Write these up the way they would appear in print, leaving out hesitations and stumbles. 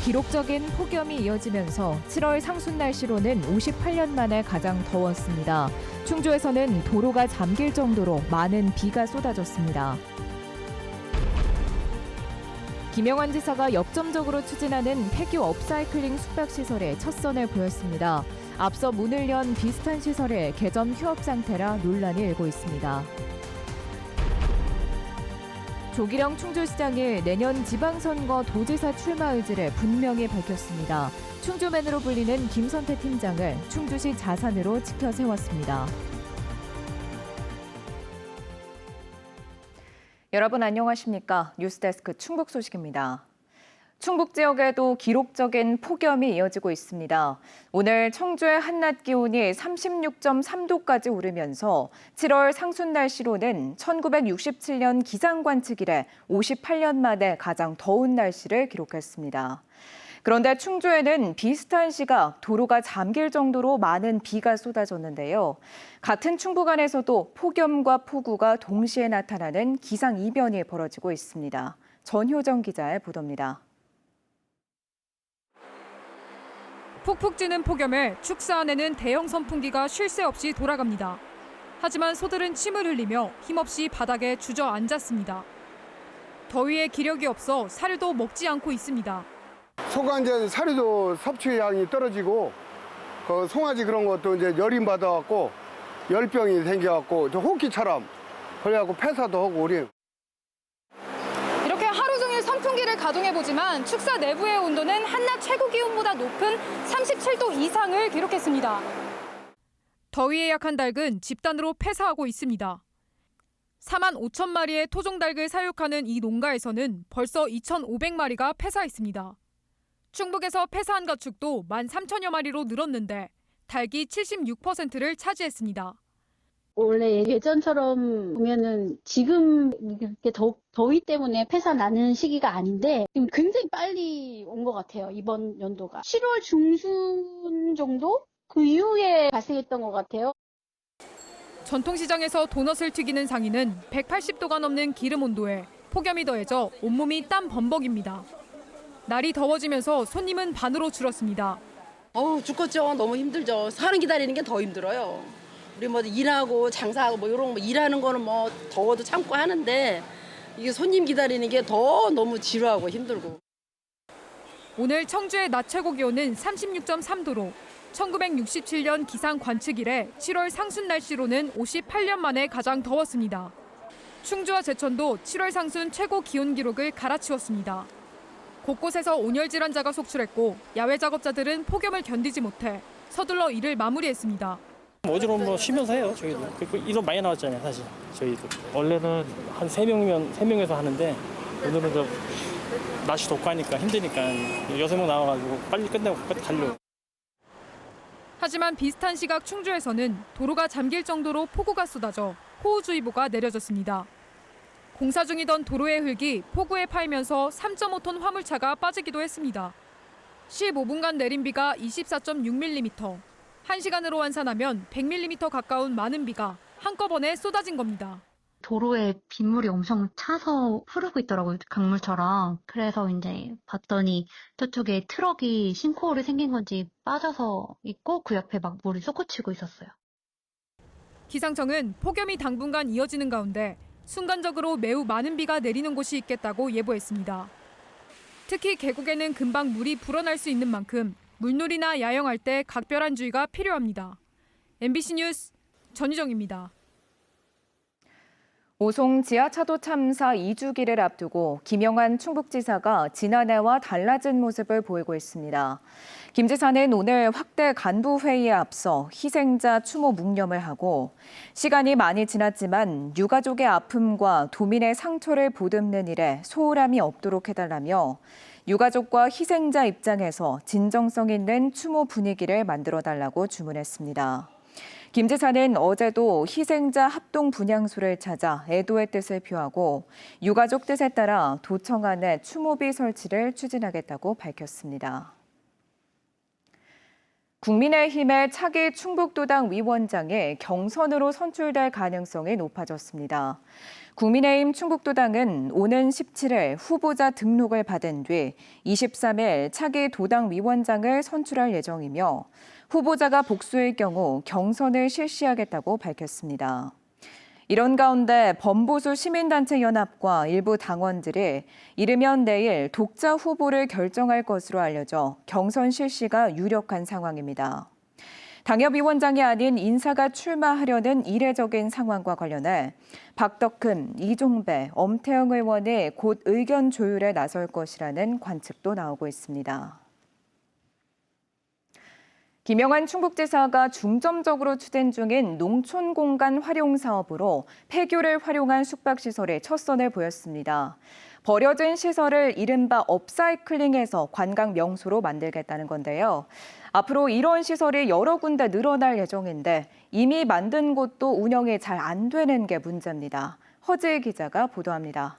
기록적인 폭염이 이어지면서 7월 상순 날씨로는 58년 만에 가장 더웠습니다. 충주에서는 도로가 잠길 정도로 많은 비가 쏟아졌습니다. 김영환 지사가 역점적으로 추진하는 폐교 업사이클링 숙박시설에 첫 선을 보였습니다. 앞서 문을 연 비슷한 시설의 개점 휴업 상태라 논란이 일고 있습니다. 조기령 충주시장이 내년 지방선거 도지사 출마 의지를 분명히 밝혔습니다. 충주맨으로 불리는 김선태 팀장을 충주시 자산으로 지켜 세웠습니다. 여러분 안녕하십니까? 뉴스데스크 충북 소식입니다. 충북 지역에도 기록적인 폭염이 이어지고 있습니다. 오늘 청주의 한낮 기온이 36.3도까지 오르면서 7월 상순 날씨로는 1967년 기상관측 이래 58년 만에 가장 더운 날씨를 기록했습니다. 그런데 충주에는 비슷한 시각 도로가 잠길 정도로 많은 비가 쏟아졌는데요. 같은 충북안에서도 폭염과 폭우가 동시에 나타나는 기상 이변이 벌어지고 있습니다. 전효정 기자의 보도입니다. 푹푹 찌는 폭염에 축사 안에는 대형 선풍기가 쉴 새 없이 돌아갑니다. 하지만 소들은 침을 흘리며 힘없이 바닥에 주저앉았습니다. 더위에 기력이 없어 사료도 먹지 않고 있습니다. 소가 이제 사료도 섭취량이 떨어지고 그 송아지 그런 것도 이제 열임 받아갖고 열병이 생겨갖고 저 호흡기처럼 그래갖고 폐사도 하고 우리. 이렇게 하루 종일 선풍기를 가동해보지만 축사 내부의 온도는 한낮 최고 기온보다 높은 37도 이상을 기록했습니다. 더위에 약한 닭은 집단으로 폐사하고 있습니다. 4만 5천 마리의 토종닭을 사육하는 이 농가에서는 벌써 2,500마리가 폐사했습니다. 충북에서 폐사한 가축도 13,000여 마리로 늘었는데 닭이 76%를 차지했습니다. 원래 예전처럼 보면은 지금 이렇게 더위 때문에 폐사 나는 시기가 아닌데 지금 굉장히 빨리 온 것 같아요. 이번 연도가. 7월 중순 정도? 그 이후에 발생했던 것 같아요. 전통시장에서 도넛을 튀기는 상인은 180도가 넘는 기름 온도에 폭염이 더해져 온몸이 땀 범벅입니다. 날이 더워지면서 손님은 반으로 줄었습니다. 죽겠죠. 너무 힘들죠. 사람 기다리는 게 더 힘들어요. 우리 뭐 일하고 장사하고 뭐 이런 거 일하는 거는 뭐 더워도 참고 하는데 이게 손님 기다리는 게 더 너무 지루하고 힘들고. 오늘 청주의 낮 최고 기온은 36.3도로 1967년 기상 관측 이래 7월 상순 날씨로는 58년 만에 가장 더웠습니다. 충주와 제천도 7월 상순 최고 기온 기록을 갈아치웠습니다. 곳곳에서 온열 질환자가 속출했고 야외 작업자들은 폭염을 견디지 못해 서둘러 일을 마무리했습니다. 어지러움 쉬면서 해요. 저희도. 인원 많이 나왔잖아요, 사실. 저희도. 원래는 한 3명에서 하는데 오늘은 날씨 덥고 하니까 힘드니까 6명 나와가지고 빨리 끝내고 가려고. 하지만 비슷한 시각 충주에서는 도로가 잠길 정도로 폭우가 쏟아져 호우주의보가 내려졌습니다. 공사 중이던 도로의 흙이 폭우에 파이면서 3.5톤 화물차가 빠지기도 했습니다. 15분간 내린 비가 24.6mm, 1시간으로 환산하면 100mm 가까운 많은 비가 한꺼번에 쏟아진 겁니다. 도로에 빗물이 엄청 차서 흐르고 있더라고요, 강물처럼. 그래서 이제 봤더니 저쪽에 트럭이 싱크홀이 생긴 건지 빠져서 있고 그 옆에 막 물이 솟구치고 있었어요. 기상청은 폭염이 당분간 이어지는 가운데 순간적으로 매우 많은 비가 내리는 곳이 있겠다고 예보했습니다. 특히 계곡에는 금방 물이 불어날 수 있는 만큼 물놀이나 야영할 때 각별한 주의가 필요합니다. MBC 뉴스 전유정입니다. 오송 지하차도 참사 2주기를 앞두고 김영환 충북지사가 지난해와 달라진 모습을 보이고 있습니다. 김 지사는 오늘 확대 간부 회의에 앞서 희생자 추모 묵념을 하고 시간이 많이 지났지만 유가족의 아픔과 도민의 상처를 보듬는 일에 소홀함이 없도록 해달라며 유가족과 희생자 입장에서 진정성 있는 추모 분위기를 만들어달라고 주문했습니다. 김 지사는 어제도 희생자 합동 분향소를 찾아 애도의 뜻을 표하고 유가족 뜻에 따라 도청 안에 추모비 설치를 추진하겠다고 밝혔습니다. 국민의힘의 차기 충북도당 위원장이 경선으로 선출될 가능성이 높아졌습니다. 국민의힘 충북도당은 오는 17일 후보자 등록을 받은 뒤 23일 차기 도당 위원장을 선출할 예정이며 후보자가 복수일 경우 경선을 실시하겠다고 밝혔습니다. 이런 가운데 범보수 시민단체 연합과 일부 당원들이 이르면 내일 독자 후보를 결정할 것으로 알려져 경선 실시가 유력한 상황입니다. 당협위원장이 아닌 인사가 출마하려는 이례적인 상황과 관련해 박덕흠, 이종배, 엄태영 의원이 곧 의견 조율에 나설 것이라는 관측도 나오고 있습니다. 김영환 충북지사가 중점적으로 추진 중인 농촌 공간 활용 사업으로 폐교를 활용한 숙박시설에 첫 선을 보였습니다. 버려진 시설을 이른바 업사이클링해서 관광 명소로 만들겠다는 건데요. 앞으로 이런 시설이 여러 군데 늘어날 예정인데 이미 만든 곳도 운영이 잘 안 되는 게 문제입니다. 허지혜 기자가 보도합니다.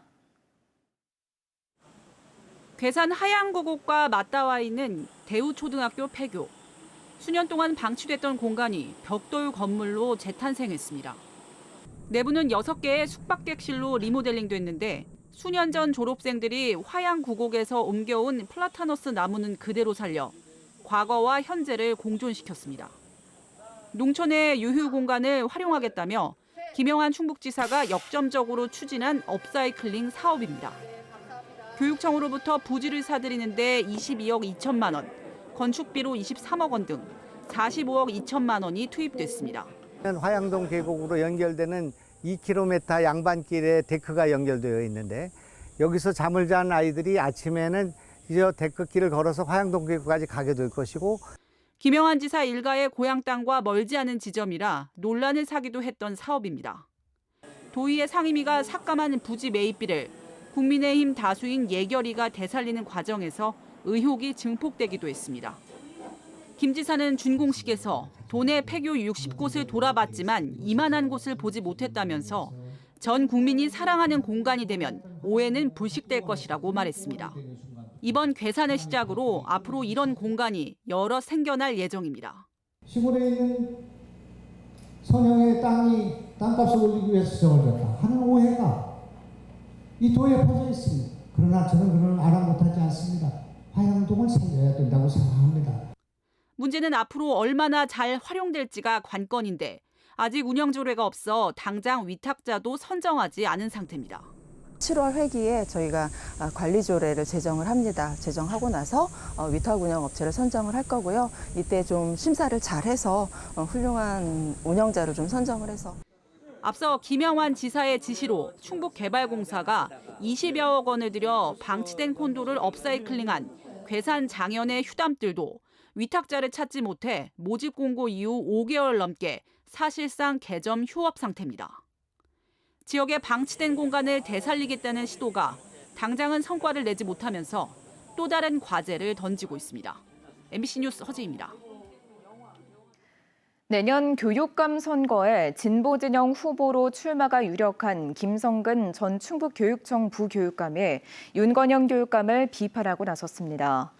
괴산 하양고곡과 맞닿아 있는 대우초등학교 폐교. 수년 동안 방치됐던 공간이 벽돌 건물로 재탄생했습니다. 내부는 6개의 숙박객실로 리모델링 됐는데 수년 전 졸업생들이 화양구곡에서 옮겨온 플라타너스 나무는 그대로 살려 과거와 현재를 공존시켰습니다. 농촌의 유휴 공간을 활용하겠다며 김영환 충북지사가 역점적으로 추진한 업사이클링 사업입니다. 교육청으로부터 부지를 사들이는데 22억 2천만 원, 건축비로 23억 원 등 45억 2천만 원이 투입됐습니다. 화양동 계곡으로 연결되는 2km 양반길에 데크가 연결되어 있는데 여기서 잠을 잔 아이들이 아침에는 이제 데크길을 걸어서 화양동 계곡까지 가게 될 것이고 김영환 지사 일가의 고향 땅과 멀지 않은 지점이라 논란을 사기도 했던 사업입니다. 도의회 상임위가 삭감한 부지 매입비를 국민의힘 다수인 예결위가 되살리는 과정에서 의혹이 증폭되기도 했습니다. 김 지사는 준공식에서 도내 폐교 60곳을 돌아봤지만 이만한 곳을 보지 못했다면서 전 국민이 사랑하는 공간이 되면 오해는 불식될 것이라고 말했습니다. 이번 괴산을 시작으로 앞으로 이런 공간이 여러 생겨날 예정입니다. 시골에 있는 선영의 땅값을 올리기 위해서 지정을 졌다 하는 오해가 이 도에 퍼져 있습니다. 그러나 저는 그런 아랑곳하지 않습니다. 화양동을 살려야 된다고 생각합니다. 문제는 앞으로 얼마나 잘 활용될지가 관건인데 아직 운영 조례가 없어 당장 위탁자도 선정하지 않은 상태입니다. 7월 회기에 저희가 관리 조례를 제정을 합니다. 제정하고 나서 위탁 운영 업체를 선정을 할 거고요. 이때 좀 심사를 잘 해서 훌륭한 운영자를 좀 선정을 해서. 앞서 김영환 지사의 지시로 충북개발공사가 20여억 원을 들여 방치된 콘도를 업사이클링한 괴산 장현의 휴담들도 위탁자를 찾지 못해 모집 공고 이후 5개월 넘게 사실상 개점 휴업 상태입니다. 지역에 방치된 공간을 되살리겠다는 시도가 당장은 성과를 내지 못하면서 또 다른 과제를 던지고 있습니다. MBC 뉴스 허지입니다. 내년 교육감 선거에 진보 진영 후보로 출마가 유력한 김성근 전 충북교육청 부교육감이 윤건영 교육감을 비판하고 나섰습니다.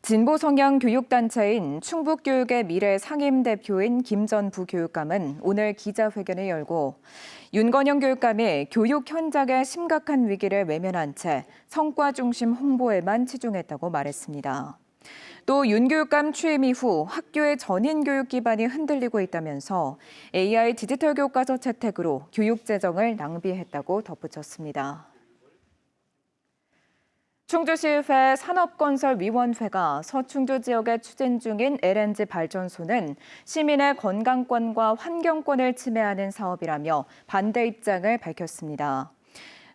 진보 성향 교육단체인 충북교육의 미래 상임대표인 김 전 부교육감은 오늘 기자회견을 열고 윤건영 교육감이 교육 현장의 심각한 위기를 외면한 채 성과 중심 홍보에만 치중했다고 말했습니다. 또 윤 교육감 취임 이후 학교의 전인 교육 기반이 흔들리고 있다면서 AI 디지털 교과서 채택으로 교육 재정을 낭비했다고 덧붙였습니다. 충주시의회 산업건설위원회가 서충주 지역에 추진 중인 LNG 발전소는 시민의 건강권과 환경권을 침해하는 사업이라며 반대 입장을 밝혔습니다.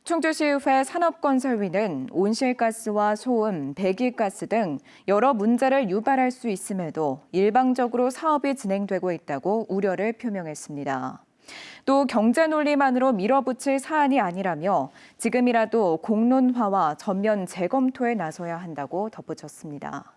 충주시의회 산업건설위는 온실가스와 소음, 배기가스 등 여러 문제를 유발할 수 있음에도 일방적으로 사업이 진행되고 있다고 우려를 표명했습니다. 또 경제 논리만으로 밀어붙일 사안이 아니라며 지금이라도 공론화와 전면 재검토에 나서야 한다고 덧붙였습니다.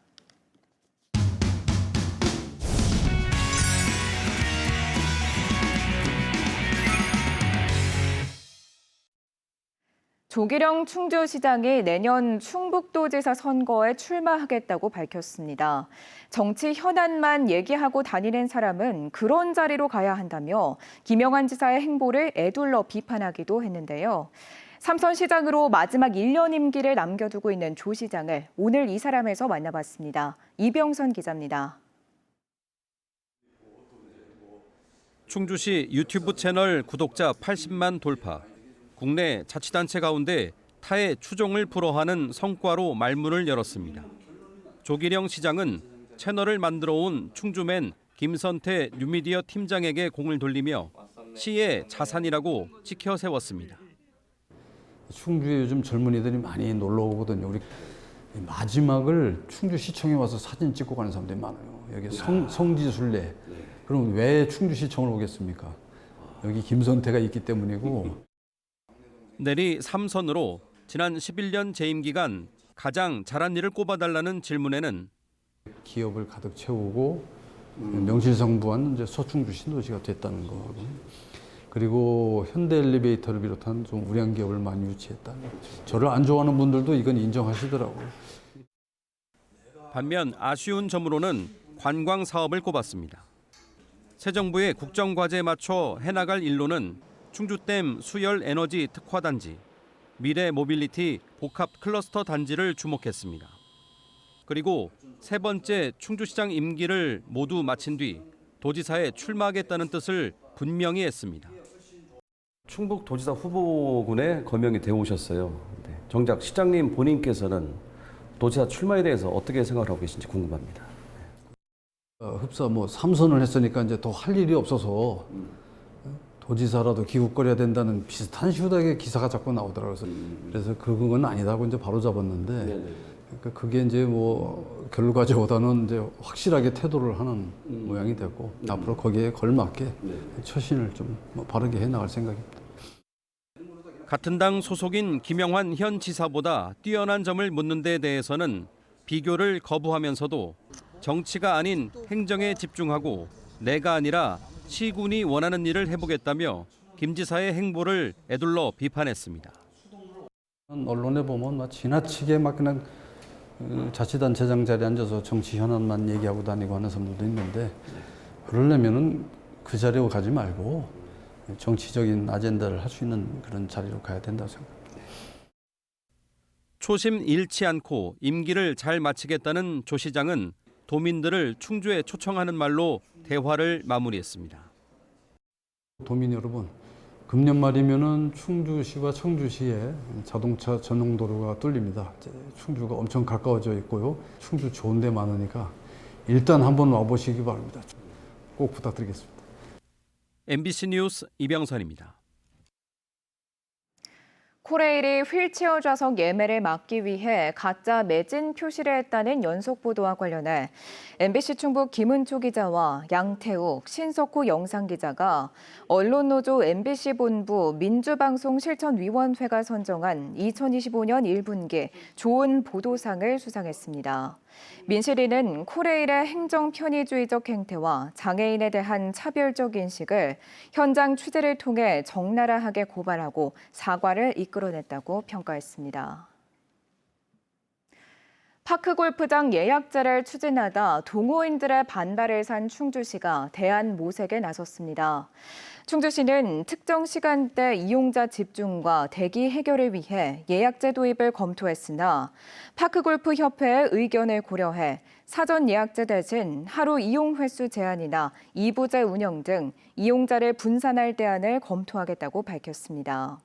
조기령 충주시장이 내년 충북도지사 선거에 출마하겠다고 밝혔습니다. 정치 현안만 얘기하고 다니는 사람은 그런 자리로 가야 한다며 김영환 지사의 행보를 에둘러 비판하기도 했는데요. 삼선 시장으로 마지막 1년 임기를 남겨두고 있는 조 시장을 오늘 이 사람에서 만나봤습니다. 이병선 기자입니다. 충주시 유튜브 채널 구독자 80만 돌파. 국내 자치단체 가운데 타의 추종을 불허하는 성과로 말문을 열었습니다. 조기령 시장은 채널을 만들어 온 충주맨 김선태 뉴미디어 팀장에게 공을 돌리며 시의 자산이라고 지켜 세웠습니다. 충주에 요즘 젊은이들이 많이 놀러 오거든요. 우리 마지막을 충주시청에 와서 사진 찍고 가는 사람들이 많아요. 여기 성지순례. 그럼 왜 충주시청을 오겠습니까? 여기 김선태가 있기 때문이고. 내리 3선으로 지난 11년 재임 기간 가장 잘한 일을 꼽아달라는 질문에는 기업을 가득 채우고 명실상부한 이제 서충주 신도시가 됐다는 거. 그리고 현대엘리베이터를 비롯한 좀 우량 기업을 많이 유치했다. 저를 안 좋아하는 분들도 이건 인정하시더라고요. 반면 아쉬운 점으로는 관광 사업을 꼽았습니다. 새 정부의 국정과제에 맞춰 해나갈 일로는 충주댐 수열 에너지 특화단지, 미래 모빌리티 복합 클러스터 단지를 주목했습니다. 그리고 세 번째 충주시장 임기를 모두 마친 뒤 도지사에 출마하겠다는 뜻을 분명히 했습니다. 충북도지사 후보군에 거명이 되어 오셨어요. 정작 시장님 본인께서는 도지사 출마에 대해서 어떻게 생각하고 계신지 궁금합니다. 흡사 3선을 했으니까 이제 더 할 일이 없어서 도지사라도 기웃거려야 된다는 비슷한 식의 기사가 자꾸 나오더라고요. 그래서 그건 아니다고 이제 바로 잡았는데 그러니까 그게 이제 결과적보다는 이제 확실하게 태도를 하는 모양이 됐고 앞으로 거기에 걸맞게 처신을 좀 바르게 해나갈 생각입니다. 같은 당 소속인 김영환 현 지사보다 뛰어난 점을 묻는 데 대해서는 비교를 거부하면서도 정치가 아닌 행정에 집중하고 내가 아니라 시군이 원하는 일을 해보겠다며 김 지사의 행보를 에둘러 비판했습니다. 언론에 보면 지나치게 그냥 자치단체장 자리에 앉아서 정치 현안만 얘기하고 다니고 하는 사람들도 있는데 그러려면은 그 자리로 가지 말고 정치적인 아젠다를 할 수 있는 그런 자리로 가야 된다고 생각합니다. 초심 잃지 않고 임기를 잘 마치겠다는 조 시장은 도민들을 충주에 초청하는 말로 대화를 마무리했습니다. 도민 여러분, 금년 말이면은 충주시와 청주시에 자동차 전용 도로가 뚫립니다. 충주가 엄청 가까워져 있고요. 충주 좋은 데 많으니까 일단 한번 와보시기 바랍니다. 꼭 부탁드리겠습니다. MBC 뉴스 이병선입니다. 코레일이 휠체어 좌석 예매를 막기 위해 가짜 매진 표시를 했다는 연속 보도와 관련해 MBC 충북 김은초 기자와 양태욱, 신석호 영상기자가 언론노조 MBC 본부 민주방송실천위원회가 선정한 2025년 1분기 좋은 보도상을 수상했습니다. 민실이는 코레일의 행정 편의주의적 행태와 장애인에 대한 차별적 인식을 현장 취재를 통해 적나라하게 고발하고 사과를 이끌어냈다고 평가했습니다. 파크골프장 예약제를 추진하다 동호인들의 반발을 산 충주시가 대안모색에 나섰습니다. 충주시는 특정 시간대 이용자 집중과 대기 해결을 위해 예약제 도입을 검토했으나 파크골프협회의 의견을 고려해 사전 예약제 대신 하루 이용 횟수 제한이나 2부제 운영 등 이용자를 분산할 대안을 검토하겠다고 밝혔습니다.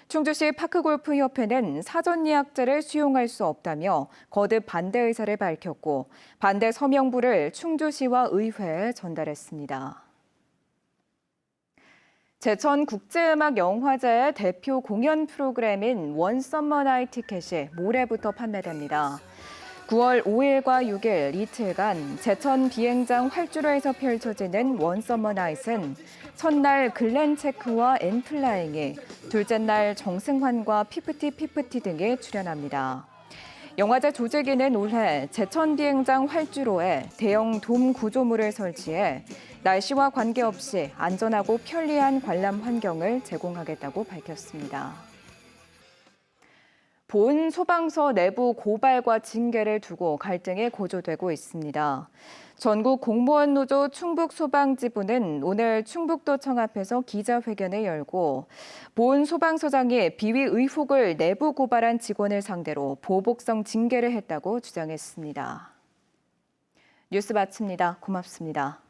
충주시 파크골프협회는 사전 예약제를 수용할 수 없다며 거듭 반대 의사를 밝혔고 반대 서명부를 충주시와 의회에 전달했습니다. 제천국제음악영화제의 대표 공연 프로그램인 원 썸머 나잇 티켓이 모레부터 판매됩니다. 9월 5일과 6일 이틀간 제천 비행장 활주로에서 펼쳐지는 원 썸머 나잇은 첫날 글렌 체크와 앤플라잉이, 둘째 날 정승환과 피프티 등이 출연합니다. 영화제 조직위는 올해 제천 비행장 활주로에 대형 돔 구조물을 설치해 날씨와 관계없이 안전하고 편리한 관람 환경을 제공하겠다고 밝혔습니다. 보은 소방서 내부 고발과 징계를 두고 갈등이 고조되고 있습니다. 전국 공무원 노조 충북소방지부는 오늘 충북도청 앞에서 기자회견을 열고 보은 소방서장이 비위 의혹을 내부 고발한 직원을 상대로 보복성 징계를 했다고 주장했습니다. 뉴스 마칩니다. 고맙습니다.